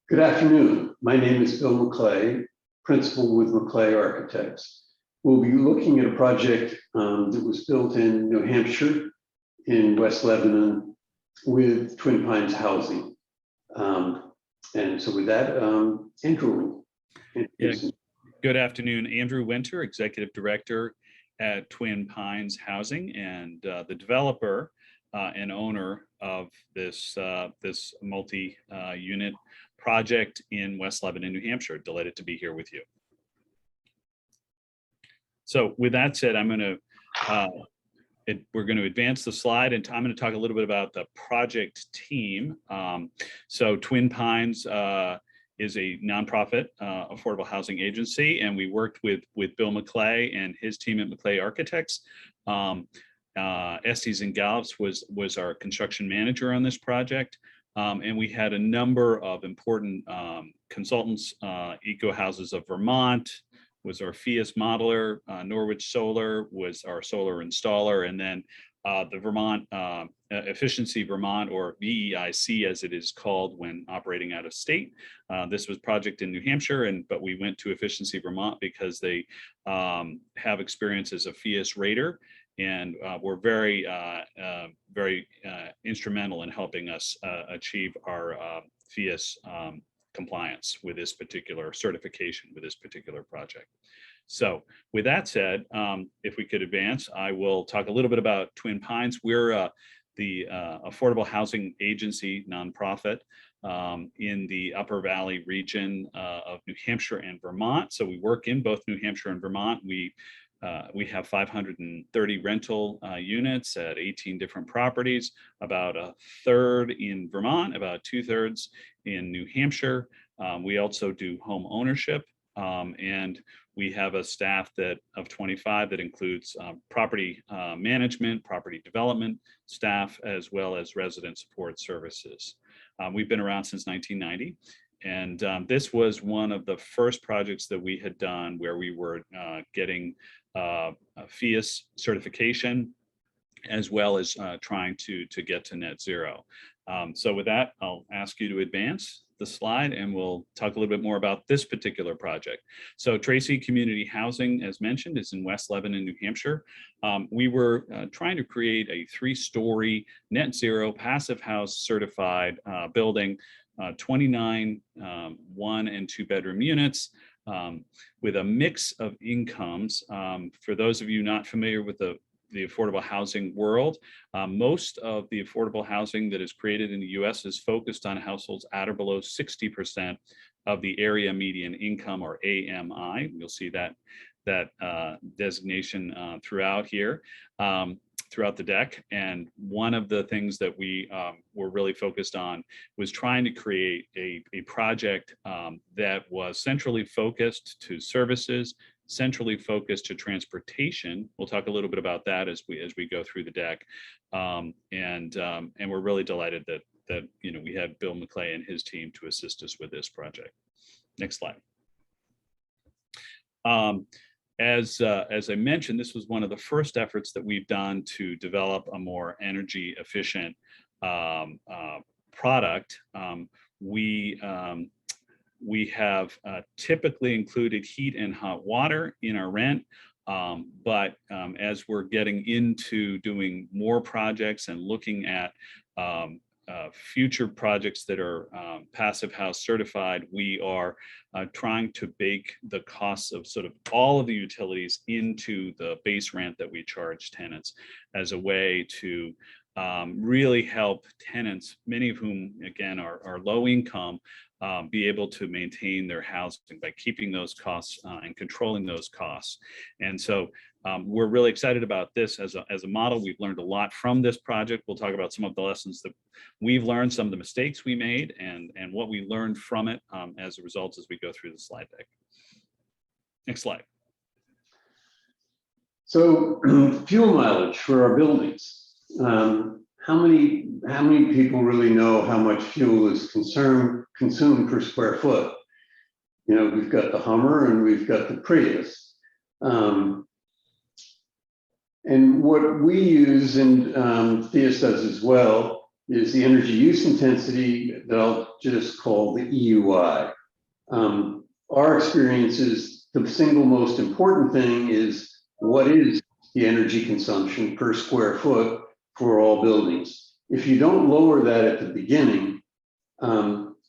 Good afternoon. My name is Bill McClay, principal with McClay Architects. We'll be looking at a project that was built in New Hampshire, in West Lebanon, with Twin Pines Housing. And so with that, Andrew. Yeah. Good afternoon, Andrew Winter, Executive Director at Twin Pines Housing, and the developer and owner of this multi-unit project in West Lebanon, New Hampshire. Delighted to be here with you. So with that said, we're going to advance the slide, and I'm going to talk a little bit about the project team. So Twin Pines is a nonprofit affordable housing agency, and we worked with Bill McClay and his team at McClay Architects. Estes and Gallups was our construction manager on this project. And we had a number of important consultants. Eco Houses of Vermont was our FIAS modeler, Norwich Solar was our solar installer, and then the Vermont Efficiency Vermont, or VEIC as it is called when operating out of state. This was project in New Hampshire, but we went to Efficiency Vermont because they have experience as a FIAS rater, and were very instrumental in helping us achieve our FIAS compliance with this particular certification with this particular project. So with that said, if we could advance, I will talk a little bit about Twin Pines. We're the affordable housing agency nonprofit in the Upper Valley region of New Hampshire and Vermont. So we work in both New Hampshire and Vermont. We have 530 rental units at 18 different properties, about a third in Vermont, about 2/3 in New Hampshire. We also do home ownership, and we have a staff of 25 that includes property management, property development staff, as well as resident support services. We've been around since 1990. And this was one of the first projects that we had done where we were getting a FIAS certification, as well as trying to get to net zero. So with that, I'll ask you to advance the slide, and we'll talk a little bit more about this particular project. So Tracy Community Housing, as mentioned, is in West Lebanon, New Hampshire. We were trying to create a 3-story net zero passive house certified building, 29 1- and 2-bedroom units with a mix of incomes. For those of you not familiar with the affordable housing world, most of the affordable housing that is created in the US is focused on households at or below 60% of the area median income, or AMI. You'll see that designation throughout here. Throughout the deck. And one of the things that we were really focused on was trying to create a project that was centrally focused to services, centrally focused to transportation. We'll talk a little bit about that as we go through the deck. And we're really delighted that we had Bill McClay and his team to assist us with this project. Next slide. As I mentioned, this was one of the first efforts that we've done to develop a more energy efficient product. We have typically included heat and hot water in our rent, but as we're getting into doing more projects and looking at future projects that are passive house certified, we are trying to bake the costs of sort of all of the utilities into the base rent that we charge tenants, as a way to really help tenants, many of whom again are low income, be able to maintain their housing by keeping those costs and controlling those costs. And so we're really excited about this as a model. We've learned a lot from this project. We'll talk about some of the lessons that we've learned, some of the mistakes we made, and what we learned from it as a result as we go through the slide deck. Next slide. So Fuel mileage for our buildings. How many people really know how much fuel is consumed per square foot? We've got the Hummer and we've got the Prius. And what we use, and FIAS does as well, is the energy use intensity that I'll just call the EUI. Our experience is the single most important thing is what is the energy consumption per square foot for all buildings. If you don't lower that at the beginning,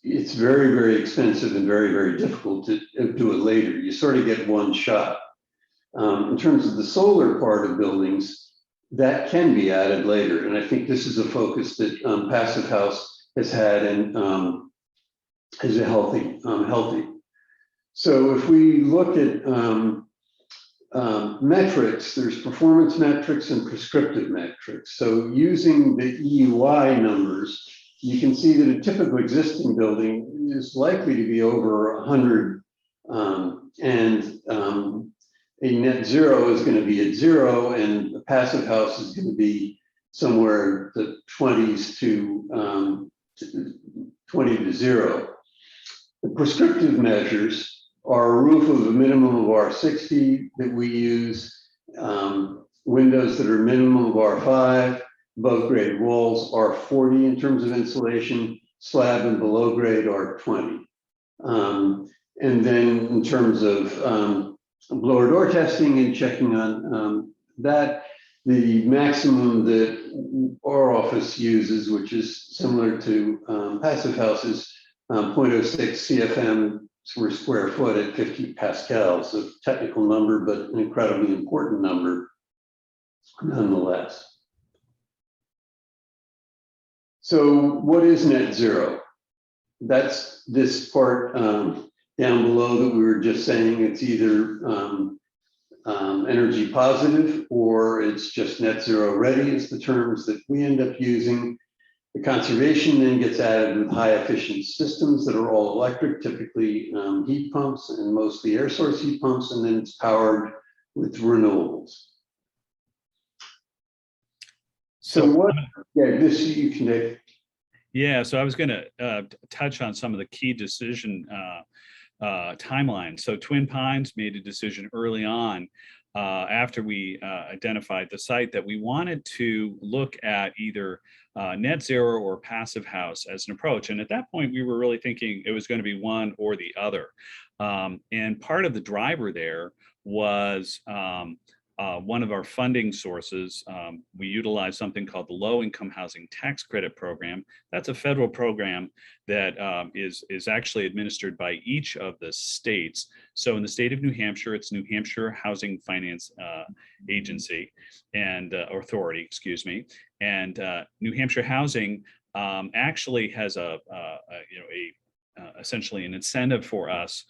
it's very, very expensive and very, very difficult to do it later. You sort of get one shot. In terms of the solar part of buildings, that can be added later. And I think this is a focus that Passive House has had and is a healthy. So if we look at metrics, there's performance metrics and prescriptive metrics. So using the EUI numbers, you can see that a typical existing building is likely to be over 100, a net zero is going to be at 0, and a passive house is going to be somewhere the 20s to 20 to 0. The prescriptive measures are a roof of a minimum of R60 that we use, windows that are minimum of R5, above grade walls R40 in terms of insulation, slab and below grade R20. And then in terms of blower door testing and checking on that, the maximum that our office uses, which is similar to passive houses, 0.06 CFM per square foot at 50 pascals, a technical number, but an incredibly important number nonetheless. So what is net zero? That's this part down below that we were just saying. It's either energy positive or it's just net zero ready is the terms that we end up using. The conservation then gets added with high efficient systems that are all electric, typically heat pumps and mostly air source heat pumps, and then it's powered with renewables. So what, this you can. Yeah, so I was going to touch on some of the key decision timelines. So Twin Pines made a decision early on after we identified the site that we wanted to look at either net zero or passive house as an approach. And at that point, we were really thinking it was going to be one or the other. And part of the driver there was one of our funding sources. We utilize something called the Low Income Housing Tax Credit Program. That's a federal program that is actually administered by each of the states. So in the state of New Hampshire, it's New Hampshire Housing Finance Agency and Authority, excuse me. And New Hampshire Housing actually has essentially an incentive for us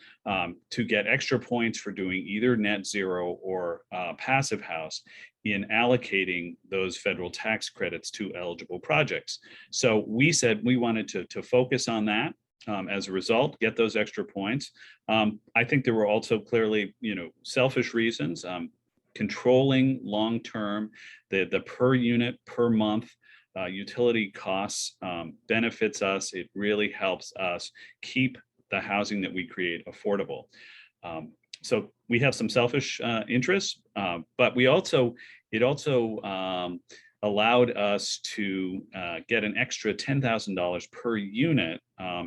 to get extra points for doing either net zero or passive house in allocating those federal tax credits to eligible projects. So we said we wanted to focus on that. As a result, get those extra points. I think there were also clearly, selfish reasons. Controlling long-term the per unit per month utility costs benefits us. It really helps us keep the housing that we create affordable. So we have some selfish interests, but it also allowed us to get an extra $10,000 per unit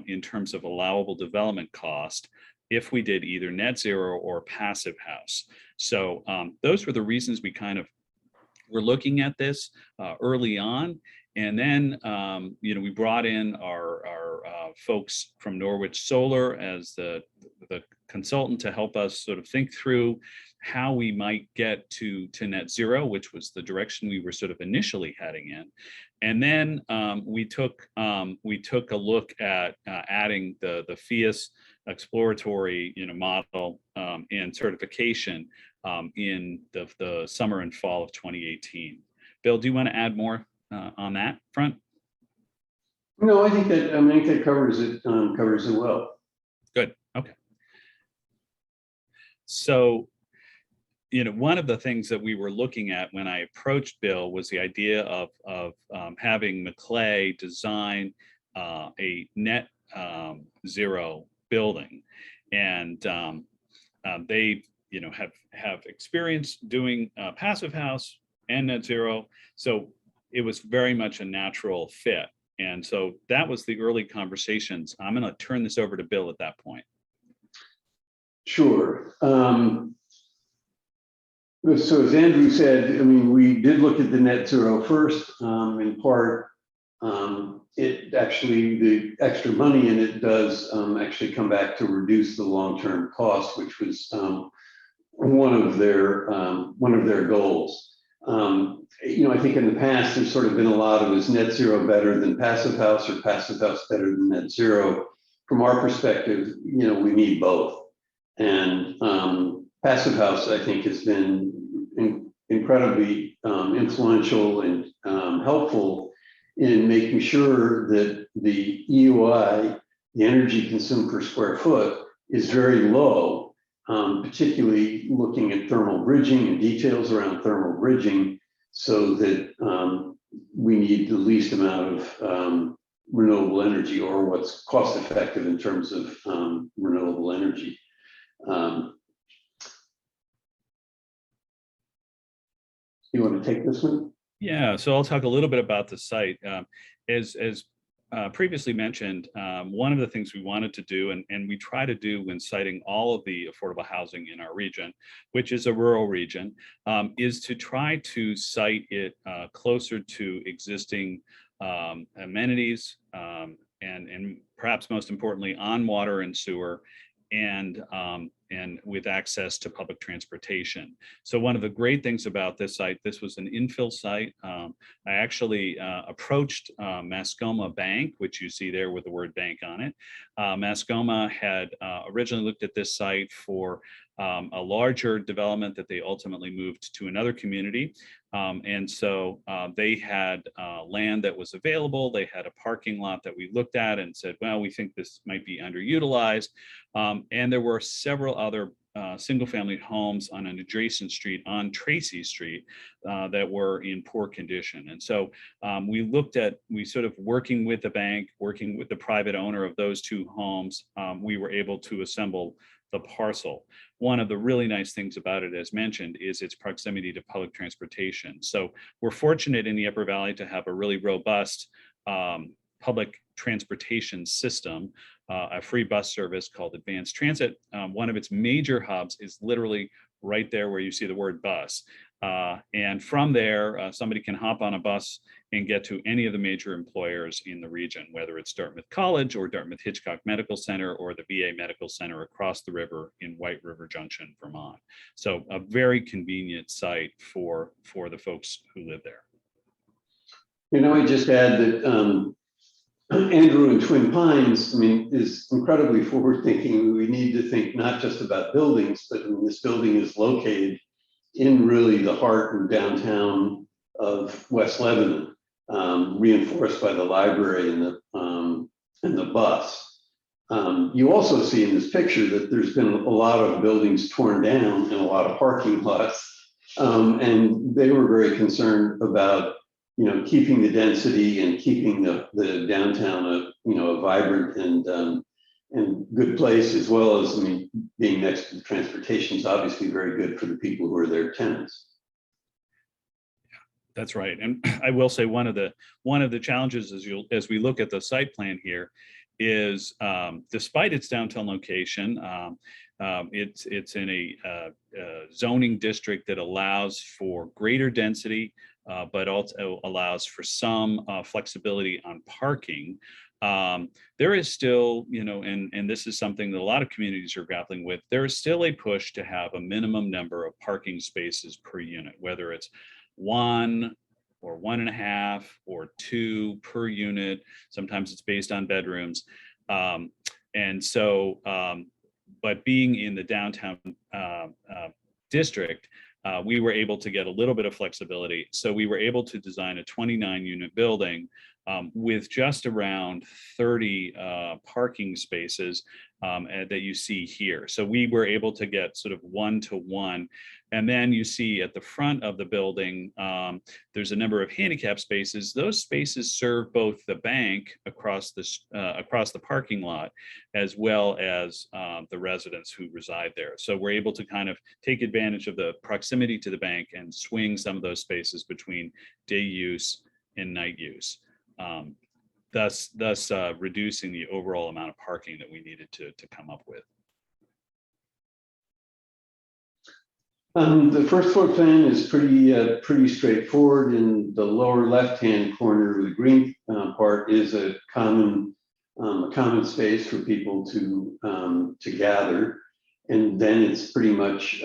in terms of allowable development cost if we did either net zero or passive house. So those were the reasons we kind of were looking at this early on. And then, we brought in our folks from Norwich Solar as the consultant to help us sort of think through how we might get to net zero, which was the direction we were sort of initially heading in. And then we took a look at adding the FIAS exploratory model and certification in the summer and fall of 2018. Bill, do you want to add more on that front? No, I think that covers it well. Good. Okay. So, one of the things that we were looking at when I approached Bill was the idea of having Maclay design a net zero building, and they have experience doing passive house and net zero, so it was very much a natural fit. And so that was the early conversations. I'm going to turn this over to Bill at that point. Sure. So as Andrew said, I mean, we did look at the net zero first, in part. It actually, the extra money in it does actually come back to reduce the long-term cost, which was one of their goals. I think in the past there's sort of been a lot of, is net zero better than passive house or passive house better than net zero? From our perspective, we need both. And passive house, I think, has been incredibly influential and helpful in making sure that the EUI, the energy consumed per square foot, is very low, particularly looking at thermal bridging and details around thermal bridging, so that we need the least amount of renewable energy, or what's cost effective in terms of renewable energy. You want to take this one? Yeah, so I'll talk a little bit about the site. As previously mentioned, one of the things we wanted to do, and we try to do when citing all of the affordable housing in our region, which is a rural region, is to try to site it closer to existing amenities, and perhaps most importantly, on water and sewer, and with access to public transportation. So one of the great things about this site, this was an infill site. I actually approached Mascoma Bank, which you see there with the word bank on it. Mascoma had originally looked at this site for a larger development that they ultimately moved to another community. And so they had land that was available. They had a parking lot that we looked at and said, well, we think this might be underutilized. And there were several other single family homes on an adjacent street on Tracy Street that were in poor condition. And so we sort of working with the bank, working with the private owner of those two homes, we were able to assemble the parcel. One of the really nice things about it, as mentioned, is its proximity to public transportation. So we're fortunate in the Upper Valley to have a really robust public transportation system, a free bus service called Advanced Transit. One of its major hubs is literally right there where you see the word bus. And from there, somebody can hop on a bus and get to any of the major employers in the region, whether it's Dartmouth College or Dartmouth Hitchcock Medical Center or the VA Medical Center across the river in White River Junction, Vermont. So a very convenient site for the folks who live there. I just add that Andrew in Twin Pines, is incredibly forward thinking. We need to think not just about buildings, but this building is located in really the heart and downtown of West Lebanon, reinforced by the library and the bus. You also see in this picture that there's been a lot of buildings torn down and a lot of parking lots, and they were very concerned about keeping the density and keeping the downtown a vibrant and good place, as well as being next to the transportation is obviously very good for the people who are their tenants. That's right. And I will say one of the challenges as we look at the site plan here is, despite its downtown location, it's in a zoning district that allows for greater density, but also allows for some flexibility on parking. There is still, and this is something that a lot of communities are grappling with, there is still a push to have a minimum number of parking spaces per unit, whether it's 1 or 1.5 or 2 per unit. Sometimes it's based on bedrooms. And so, but being in the downtown district, we were able to get a little bit of flexibility. So we were able to design a 29 unit building with just around 30 parking spaces that you see here. So we were able to get sort of 1-to-1. And then you see at the front of the building, there's a number of handicap spaces. Those spaces serve both the bank across the parking lot, as well as the residents who reside there. So we're able to kind of take advantage of the proximity to the bank and swing some of those spaces between day use and night use. thus reducing the overall amount of parking that we needed to come up with. The first floor plan is pretty straightforward. In the lower left-hand corner, the green part is a common space for people to gather, and then it's pretty much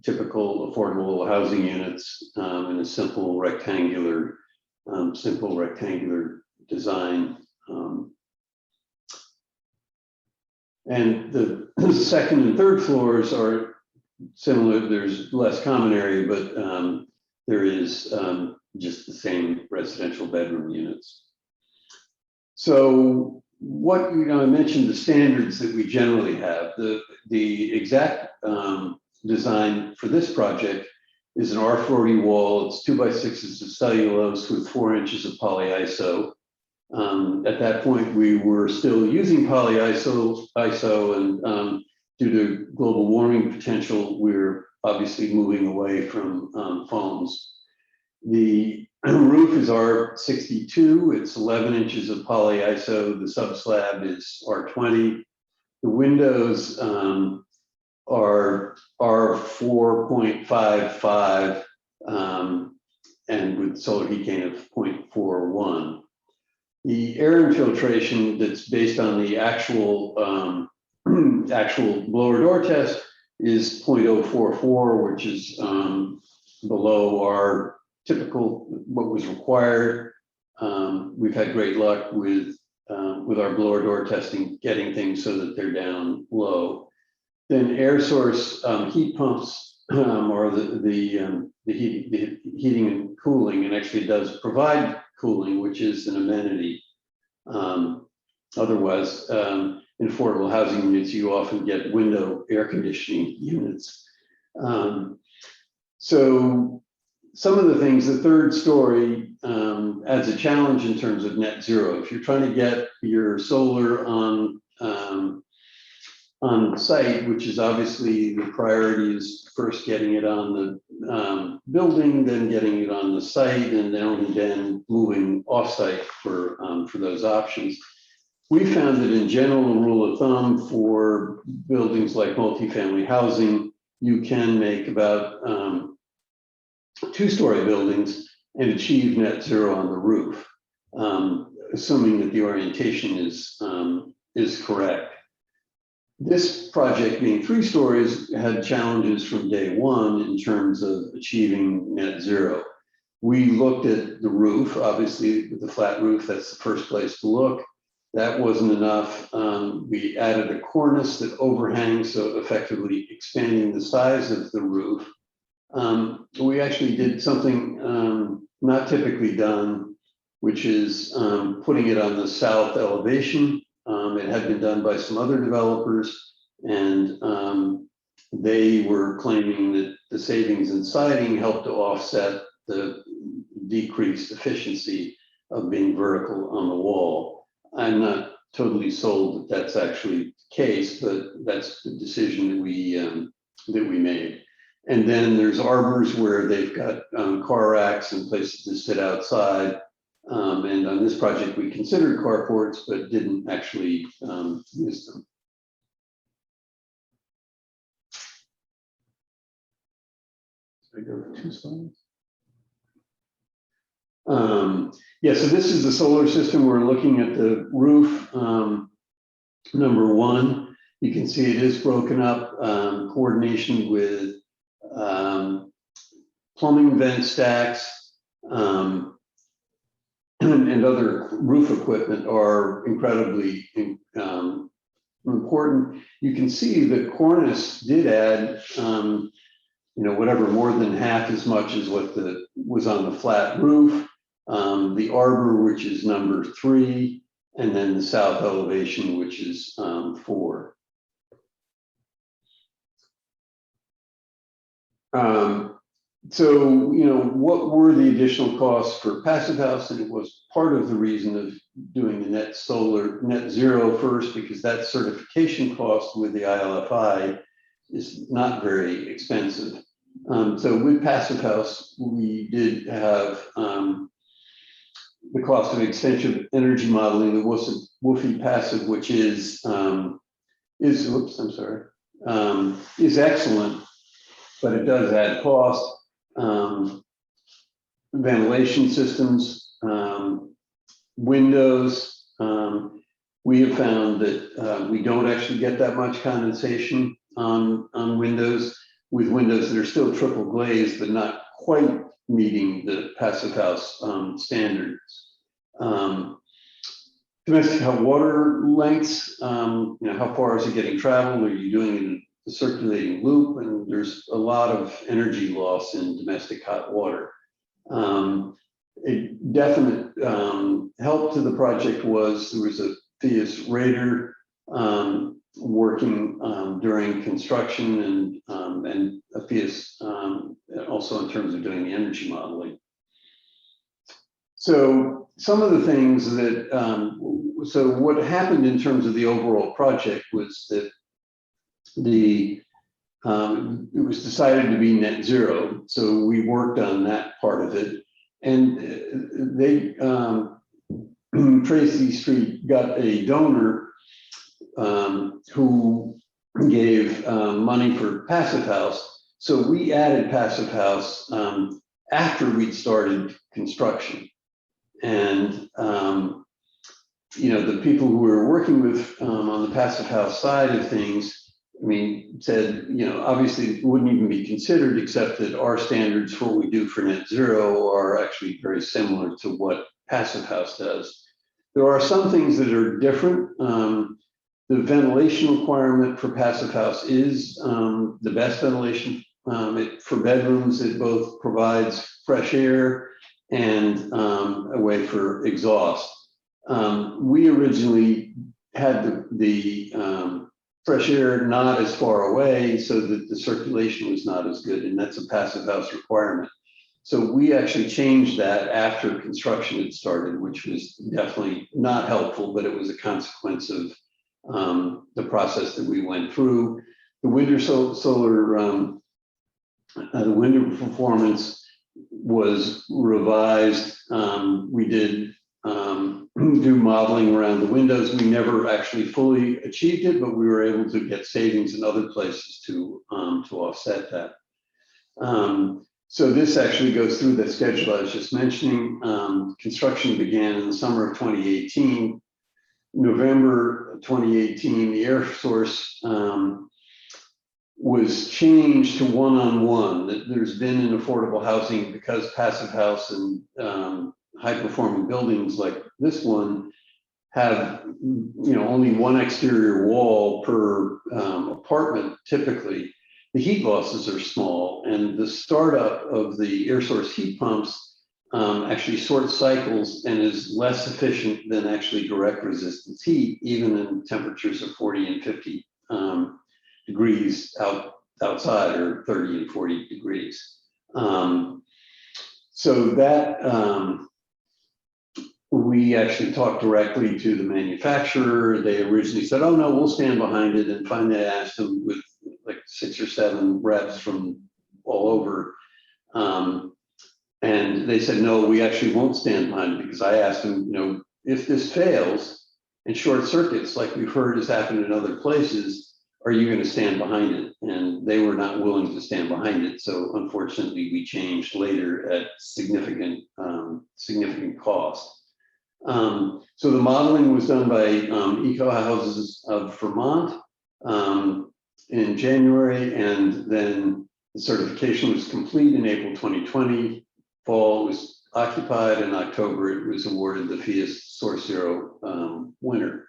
typical affordable housing units in a simple rectangular design. And the second and third floors are similar. There's less common area, but there is just the same residential bedroom units. So what, I mentioned the standards that we generally have. The exact design for this project is an R40 wall. It's 2x6s of cellulose with 4 inches of polyiso. At that point, we were still using polyiso, and due to global warming potential, we're obviously moving away from foams. The roof is R62. It's 11 inches of polyiso. The subslab is R20. The windows are R4.55 and with solar heat gain of 0.41. The air infiltration that's based on the actual blower door test is 0.044, which is below our typical, what was required. We've had great luck with our blower door testing, getting things so that they're down low. Then air source heat pumps are the heating and cooling, and actually does provide cooling, which is an amenity. Otherwise, in affordable housing units, you often get window air conditioning units. So some of the things, the third story adds a challenge in terms of net zero. If you're trying to get your solar on site, which is obviously the priority, is first getting it on the building, then getting it on the site, and then moving off-site for those options. We found that in general, a rule of thumb for buildings like multifamily housing, you can make about 2-story buildings and achieve net zero on the roof, assuming that the orientation is correct. This project being 3 stories had challenges from day one in terms of achieving net zero. We looked at the roof, obviously with the flat roof, that's the first place to look. That wasn't enough. We added a cornice that overhangs, so effectively expanding the size of the roof. We actually did something not typically done, which is putting it on the south elevation. It had been done by some other developers, and they were claiming that the savings in siding helped to offset the decreased efficiency of being vertical on the wall. I'm not totally sold that that's actually the case, but that's the decision that we made. And then there's arbors where they've got car racks and places to sit outside. And on this project, we considered carports, but didn't actually use them. Should I go to 2 slides? Yeah, so this is the solar system. We're looking at the roof, number 1. You can see it is broken up, coordination with plumbing vent stacks, and other roof equipment are incredibly important. You can see the cornice did add, whatever, more than half as much as what was on the flat roof. The arbor, which is number 3, and then the south elevation, which is 4. So, what were the additional costs for Passive House? And it was part of the reason of doing the net zero first, because that certification cost with the ILFI is not very expensive. So with Passive House, we did have the cost of extensive energy modeling, the WFI passive, which is excellent, but it does add cost. Ventilation systems, windows. We have found that we don't actually get that much condensation on windows, with windows that are still triple glazed, but not quite meeting the passive house standards. Domestic hot water lengths, how far is it getting traveled? Are you doing it in a circulating loop? And there's a lot of energy loss in domestic hot water. A definite help to the project was there was a FIAS rater working during construction and a FIAS also in terms of doing the energy modeling. So some of the things that, so what happened in terms of the overall project was that it was decided to be net zero. So we worked on that part of it. And they, Tracy Street got a donor who gave money for Passive House. So we added Passive House after we'd started construction. And, the people who we were working with on the Passive House side of things, said, obviously it wouldn't even be considered, except that our standards for what we do for net zero are actually very similar to what Passive House does. There are some things that are different. The ventilation requirement for Passive House is the best ventilation. For bedrooms, it both provides fresh air and a way for exhaust. We originally had the fresh air not as far away so that the circulation was not as good, and that's a Passive House requirement. So we actually changed that after construction had started, which was definitely not helpful, but it was a consequence of the process that we went through. The winter solar, the winter performance was revised. We did do modeling around the windows. We never actually fully achieved it, but we were able to get savings in other places to offset that. So this actually goes through the schedule I was just mentioning. Construction began in the summer of 2018. November 2018, the air source was changed to one-on-one. There's been in affordable housing, because Passive House and high-performing buildings like this one have only one exterior wall per apartment typically. The heat losses are small, and the startup of the air source heat pumps actually short cycles and is less efficient than actually direct resistance heat, even in temperatures of 40 and 50 degrees outside, or 30 and 40 degrees. So that we actually talked directly to the manufacturer. They originally said, "Oh no, we'll stand behind it." And finally I asked them with like 6 or 7 reps from all over. And they said, "No, we actually won't stand behind it," because I asked them, if this fails and short circuits, like we've heard has happened in other places, are you going to stand behind it? And they were not willing to stand behind it. So unfortunately, we changed later at significant cost. So the modeling was done by Eco Houses of Vermont in January, and then the certification was complete in April 2020. Fall was occupied. In October, it was awarded the FIAS Source Zero winner.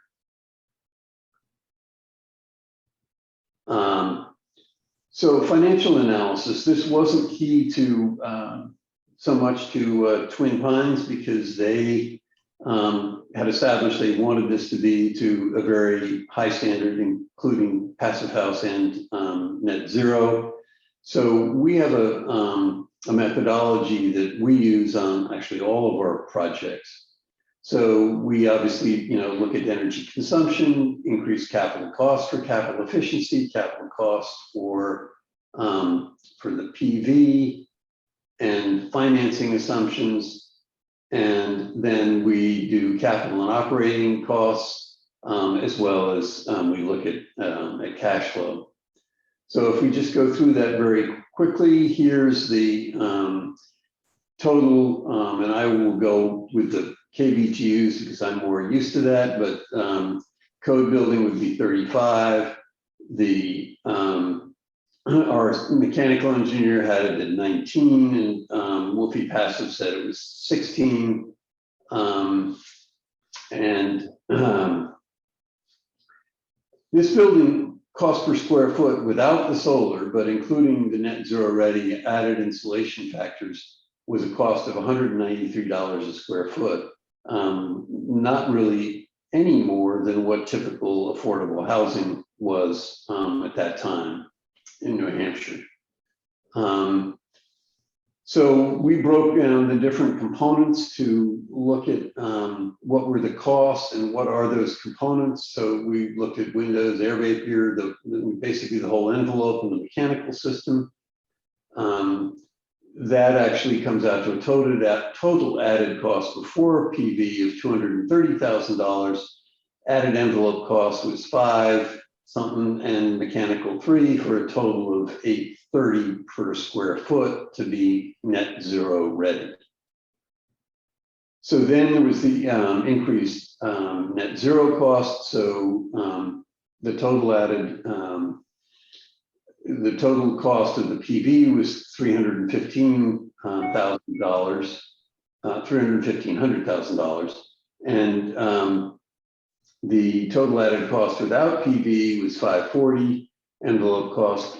So financial analysis, this wasn't key to so much to Twin Pines, because they had established they wanted this to be to a very high standard, including Passive House and net zero. So we have a methodology that we use on actually all of our projects. So we obviously, look at energy consumption, increased capital costs for capital efficiency, capital costs for the PV, and financing assumptions, And then we do capital and operating costs, as well as we look at cash flow. So if we just go through that very quickly, here's the total, and I will go with the KBTUs because I'm more used to that, but code building would be 35. The our mechanical engineer had it at 19, and Wolfie Passive said it was 16. This building cost per square foot without the solar, but including the net zero ready added insulation factors, was a cost of $193 a square foot. Not really any more than what typical affordable housing was at that time in New Hampshire. So we broke down the different components to look at what were the costs and what are those components. So we looked at windows, air vapor, basically the whole envelope and the mechanical system. That actually comes out to a total added cost before PV of $230,000. Added envelope cost was $5 something and mechanical $3 for a total of $830 per square foot to be net zero ready. So then there was the increased net zero cost. So the total added, the total cost of the PV was $315,000, and the total added cost without PV was $540. Envelope cost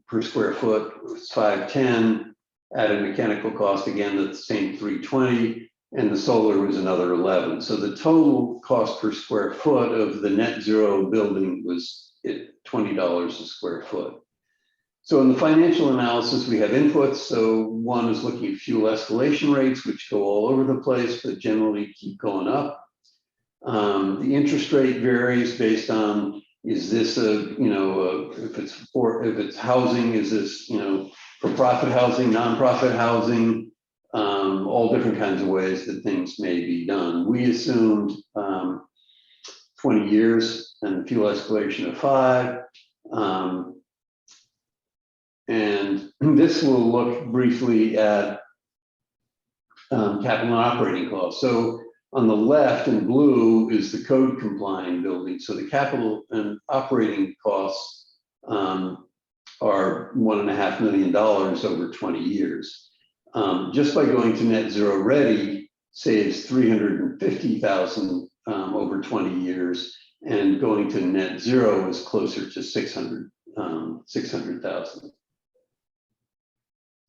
per square foot was $510. Added mechanical cost again at the same $320, and the solar was another $11. So the total cost per square foot of the net zero building was $20 a square foot. So in the financial analysis, we have inputs. So one is looking at fuel escalation rates, which go all over the place, but generally keep going up. The interest rate varies based on, is this if it's housing, is this, for profit housing, nonprofit housing, all different kinds of ways that things may be done. We assumed 20 years and fuel escalation of 5. And this will look briefly at capital and operating costs. So on the left in blue is the code complying building. So the capital and operating costs are $1.5 million over 20 years. Just by going to net zero ready saves $350,000 over 20 years, and going to net zero is closer to $600,000.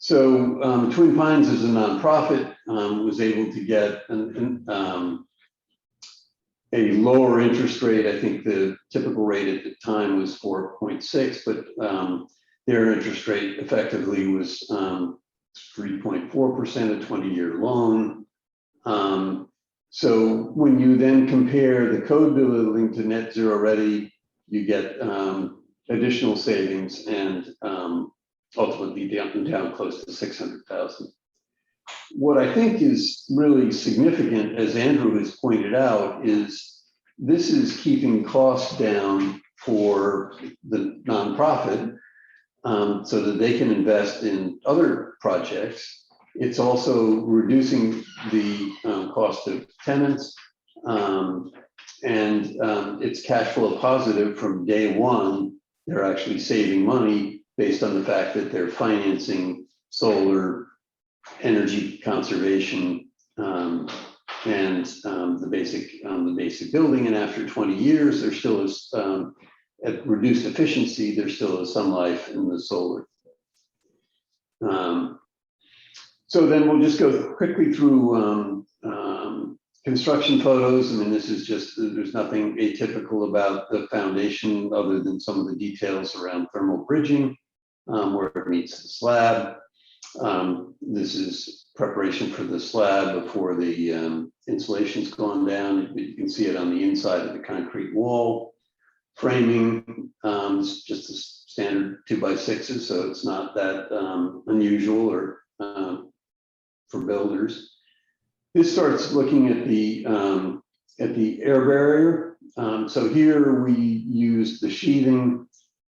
So Twin Pines is a nonprofit, was able to get a lower interest rate. I think the typical rate at the time was 4.6, but their interest rate effectively was 3.4%, a 20-year loan. So when you then compare the code building to net zero ready, you get additional savings and ultimately down close to 600,000. What I think is really significant, as Andrew has pointed out, is this is keeping costs down for the nonprofit so that they can invest in other projects. It's also reducing the cost of tenants, and it's cash flow positive from day one. They're actually saving money based on the fact that they're financing solar, energy conservation, and the basic building. And after 20 years, there still is, at reduced efficiency, there still is some life in the solar. So then we'll just go quickly through construction photos. I mean, this is just, there's nothing atypical about the foundation other than some of the details around thermal bridging, where it meets the slab. This is preparation for the slab before the insulation's gone down. You can see it on the inside of the concrete wall. Framing, it's just a standard 2x6s, so it's not that unusual or for builders. This starts looking at the air barrier. So here we used the sheathing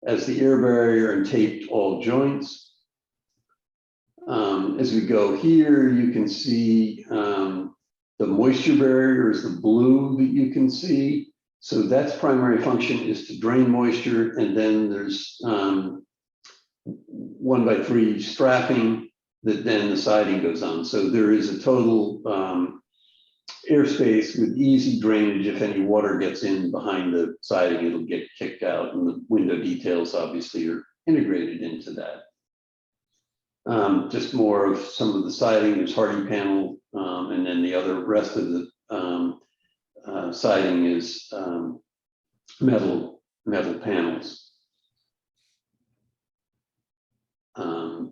as the air barrier and taped all joints. As we go here, you can see the moisture barrier is the blue that you can see. So that's primary function is to drain moisture, and then there's 1x3 strapping that then the siding goes on. So there is a total airspace with easy drainage. If any water gets in behind the siding, it'll get kicked out, and the window details obviously are integrated into that. Just more of some of the siding. There's hardy panel, and then the other rest of the siding is metal panels.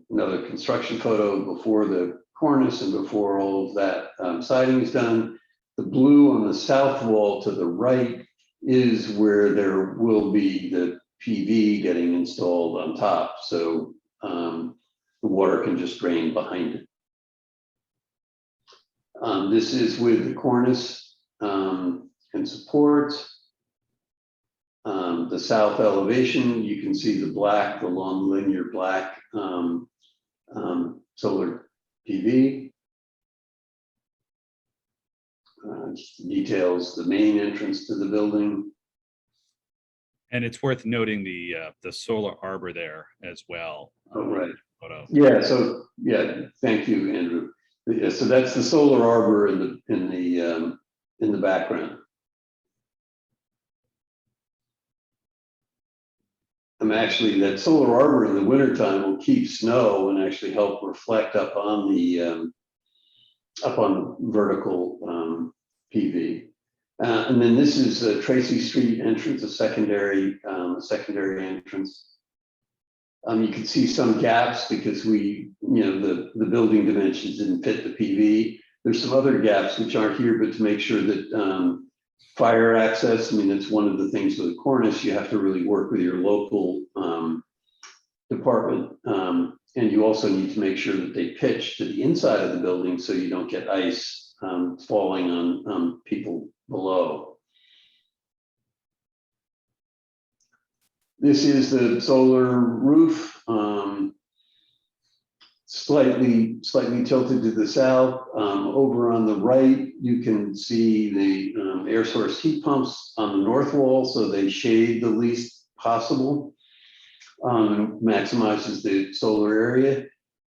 Another construction photo before the cornice and before all of that siding is done. The blue on the south wall to the right is where there will be the PV getting installed on top. So the water can just drain behind it. This is with the cornice and supports. The south elevation, you can see the black, the long linear black solar PV. Just details the main entrance to the building. And it's worth noting the solar arbor there as well. Oh, right. Photo. Yeah. So yeah, thank you, Andrew. Yeah, so that's the solar arbor in the background. Actually, that solar arbor in the wintertime will keep snow and actually help reflect up on the vertical PV. And then this is a Tracy Street entrance, a secondary entrance. You can see some gaps because the building dimensions didn't fit the PV. There's some other gaps which aren't here, but to make sure that fire access, I mean, that's one of the things with the cornice, you have to really work with your local department. And you also need to make sure that they pitch to the inside of the building so you don't get ice falling on people below. This is the solar roof, slightly tilted to the south. Over on the right, you can see the air source heat pumps on the north wall, so they shade the least possible, maximizes the solar area.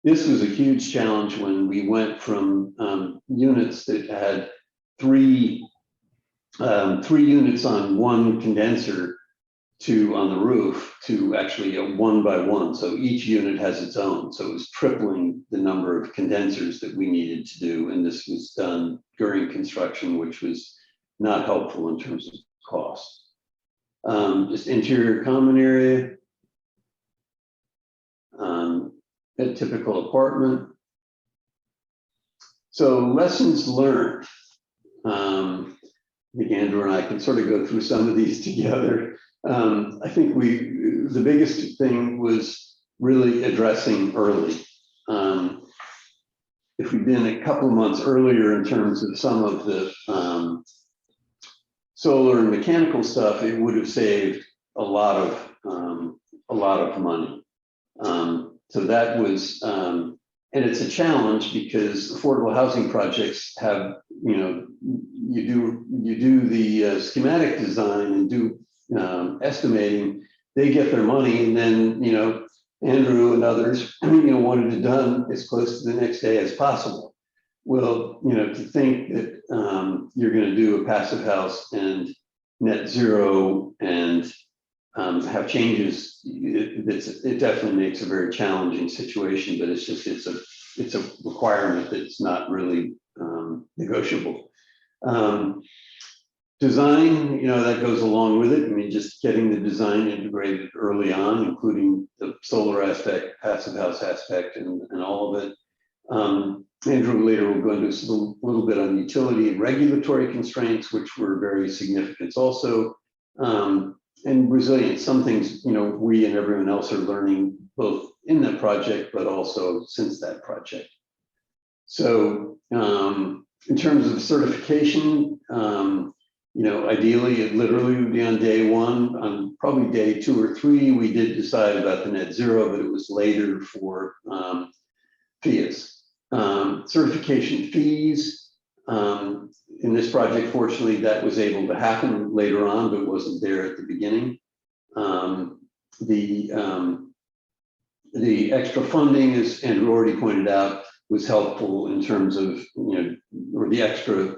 This was a huge challenge when we went from units that had three units on one condenser on the roof to actually a 1x1. So each unit has its own. So it was tripling the number of condensers that we needed to do. And this was done during construction, which was not helpful in terms of cost. Just interior common area, a typical apartment. So lessons learned. I think Andrew and I can sort of go through some of these together. I think the biggest thing was really addressing early. If we'd been a couple of months earlier in terms of some of the solar and mechanical stuff, it would have saved a lot of money. So that was, and it's a challenge because affordable housing projects have, you do the schematic design and do estimating, they get their money, and then Andrew and others wanted it done as close to the next day as possible. Well, to think that you're going to do a passive house and net zero and have changes, it definitely makes a very challenging situation, but it's a requirement that's not really negotiable. Design, that goes along with it. I mean, just getting the design integrated early on, including the solar aspect, passive house aspect, and all of it. Andrew later will go into a little bit on utility and regulatory constraints, which were very significant also. And resilience, some things, we and everyone else are learning both in that project, but also since that project. So In terms of certification, ideally, it literally would be on day one. On probably day 2 or 3, we did decide about the net zero, but it was later for fees. Certification fees, in this project, fortunately, that was able to happen later on, but wasn't there at the beginning. The extra funding, as Andrew already pointed out, was helpful in terms of, or the extra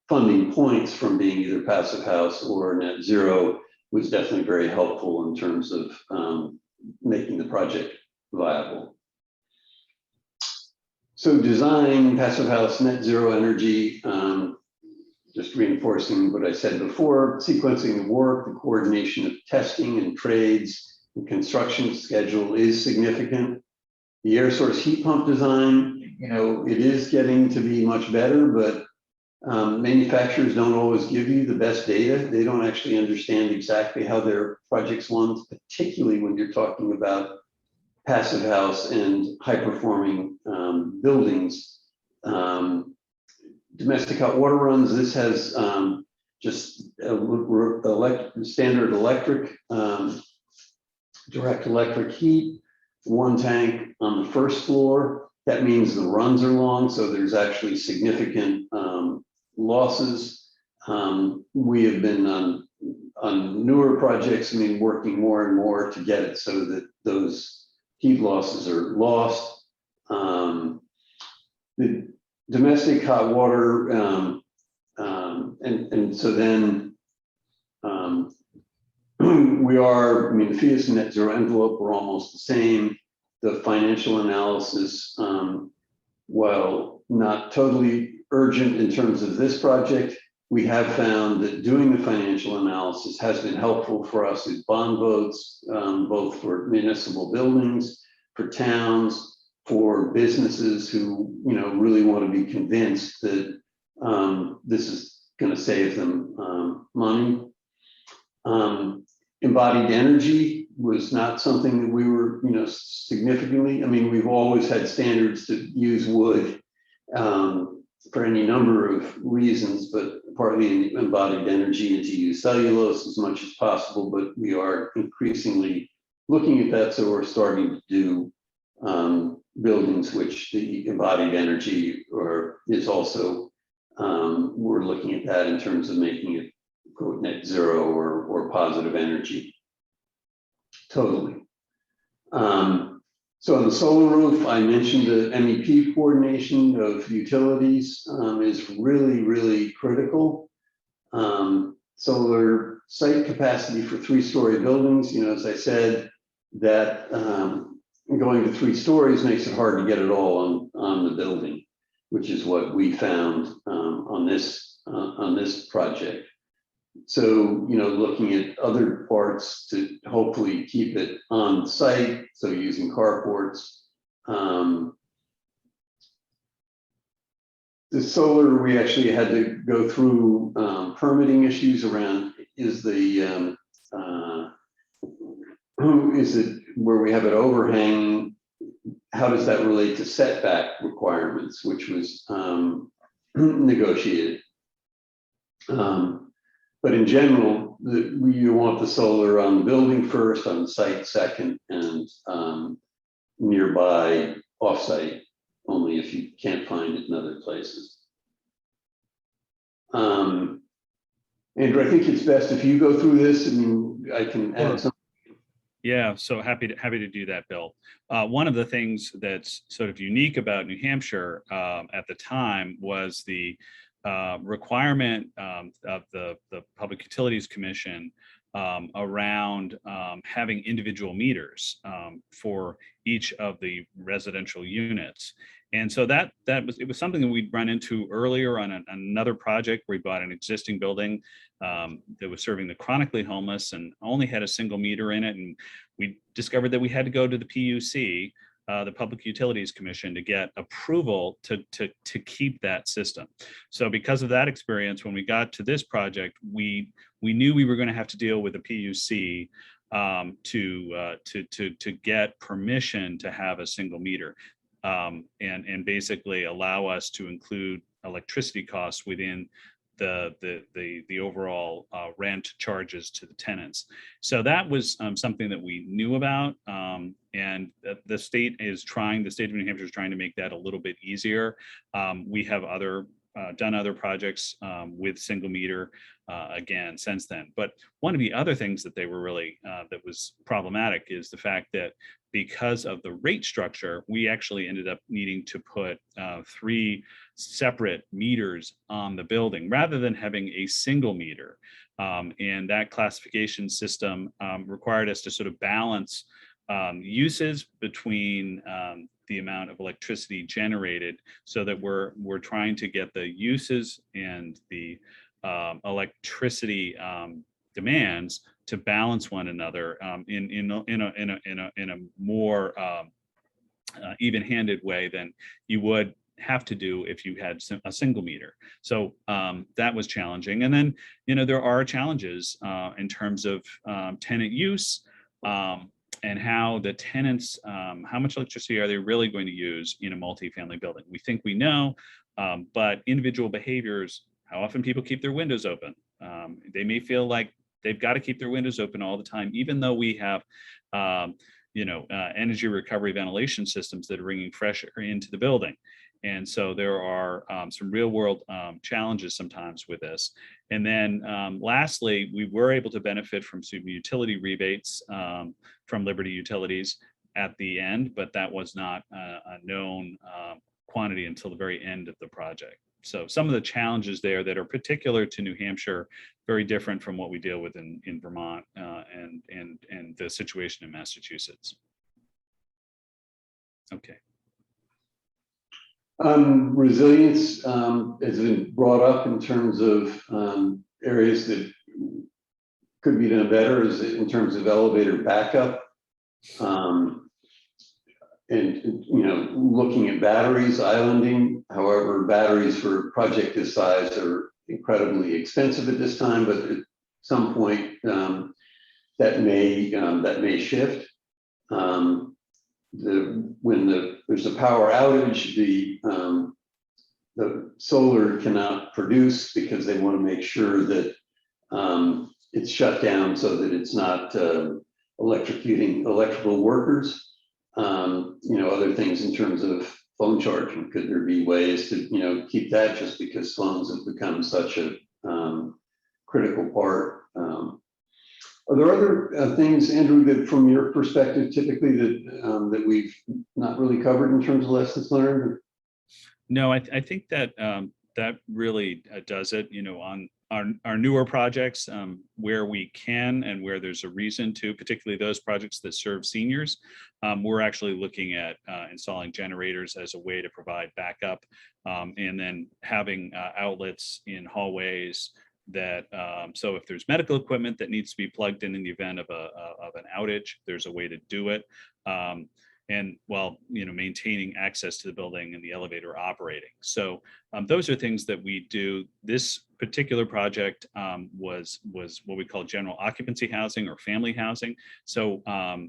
funding points from being either passive house or net zero was definitely very helpful in terms of making the project viable. So design, passive house, net zero energy, just reinforcing what I said before, sequencing of work, the coordination of testing and trades, the construction schedule is significant. The air source heat pump design, it is getting to be much better, but manufacturers don't always give you the best data. They don't actually understand exactly how their projects run, particularly when you're talking about passive house and high performing buildings. Domestic hot water runs, this has just standard electric, direct electric heat, 1 tank on the first floor. That means the runs are long, so there's actually significant losses. We have been on newer projects, working more and more to get it so that those heat losses are lost. The domestic hot water, and so then we are, the FIAS and net zero envelope are almost the same. The financial analysis, while not totally urgent in terms of this project, we have found that doing the financial analysis has been helpful for us with bond votes, both for municipal buildings, for towns, for businesses who really want to be convinced that this is going to save them money. Embodied energy was not something that we were significantly, we've always had standards to use wood for any number of reasons, but partly in embodied energy and to use cellulose as much as possible, but we are increasingly looking at that, so we're starting to do buildings which the embodied energy is also, we're looking at that in terms of making it quote net zero or positive energy. Totally. So on the solar roof, I mentioned the MEP coordination of utilities is really, really critical. Solar site capacity for 3-story buildings, as I said, that going to 3 stories makes it hard to get it all on the building, which is what we found on this project. So, looking at other parts to hopefully keep it on site, so using carports. The solar, we actually had to go through permitting issues around, is it where we have it overhanging, how does that relate to setback requirements, which was negotiated. But in general, you want the solar on the building first, on the site second, and nearby offsite only if you can't find it in other places. Andrew, I think it's best if you go through this. I can add something. Yeah, so happy to do that, Bill. One of the things that's sort of unique about New Hampshire at the time was the requirement of the Public Utilities Commission around having individual meters for each of the residential units. And so it was something that we'd run into earlier on another project where we bought an existing building that was serving the chronically homeless and only had a single meter in it. And we discovered that we had to go to the PUC, the Public Utilities Commission, to get approval to keep that system. So because of that experience, when we got to this project, we knew we were going to have to deal with the PUC to get permission to have a single meter and basically allow us to include electricity costs within the overall rent charges to the tenants. So that was something that we knew about, and the state of New Hampshire is trying to make that a little bit easier. We have done other projects with single meter again since then. But one of the other things that they were really that was problematic is the fact that because of the rate structure, we actually ended up needing to put 3 separate meters on the building rather than having a single meter. And that classification system required us to sort of balance uses between the amount of electricity generated, so that we're trying to get the uses and the electricity demands to balance one another in a more even-handed way than you would have to do if you had a single meter. So that was challenging. And then, there are challenges in terms of tenant use and how the tenants, how much electricity are they really going to use in a multifamily building? We think we know, but individual behaviors, how often people keep their windows open. They may feel like they've got to keep their windows open all the time, even though we have energy recovery ventilation systems that are bringing fresh air into the building. And so there are some real world challenges sometimes with this. And then lastly, we were able to benefit from some utility rebates from Liberty Utilities at the end, but that was not a known quantity until the very end of the project. So some of the challenges there that are particular to New Hampshire, very different from what we deal with in Vermont and the situation in Massachusetts. Okay. Resilience has been brought up in terms of areas that could be done better, is in terms of elevator backup, and looking at batteries, islanding. However, batteries for a project this size are incredibly expensive at this time, but at some point that may shift. When there's a power outage, the solar cannot produce because they want to make sure that it's shut down so that it's not electrocuting electrical workers. Other things in terms of phone charging. Could there be ways to keep that, just because phones have become such a critical part? Are there other things, Andrew, that from your perspective, typically that we've not really covered in terms of lessons learned? No, I think that that really does it. On our newer projects, where we can and where there's a reason to, particularly those projects that serve seniors, we're actually looking at installing generators as a way to provide backup, and then having outlets in hallways that so if there's medical equipment that needs to be plugged in the event of an outage, there's a way to do it, and while maintaining access to the building and the elevator operating. So those are things that we do. This particular project was what we call general occupancy housing or family housing. So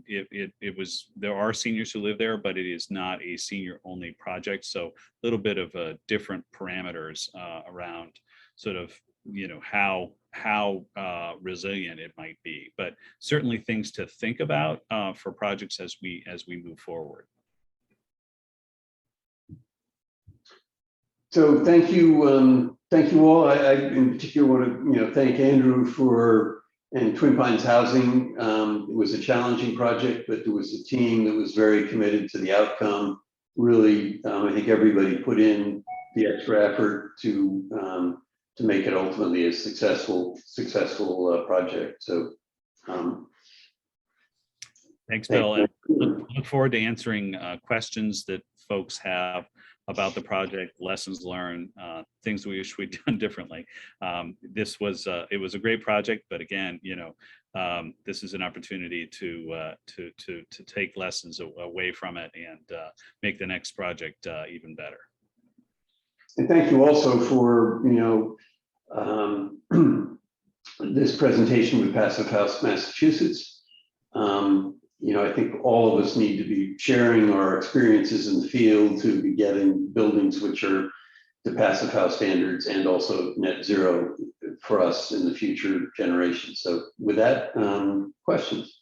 it was, there are seniors who live there, but it is not a senior only project. So a little bit of different parameters around sort of how resilient it might be, but certainly things to think about for projects as we move forward. So thank you all. I in particular want to thank Andrew and Twin Pines Housing. It was a challenging project, but there was a team that was very committed to the outcome. Really, I think everybody put in the extra effort to make it ultimately a successful project. So thanks, Bill. And look forward to answering questions that folks have about the project, lessons learned, things we wish we'd done differently. This was it was a great project, but again, this is an opportunity to take lessons away from it and make the next project even better. And thank you also for this presentation with Passive House Massachusetts. I think all of us need to be sharing our experiences in the field to be getting buildings which are to passive house standards and also net zero for us in the future generations. So with that, questions?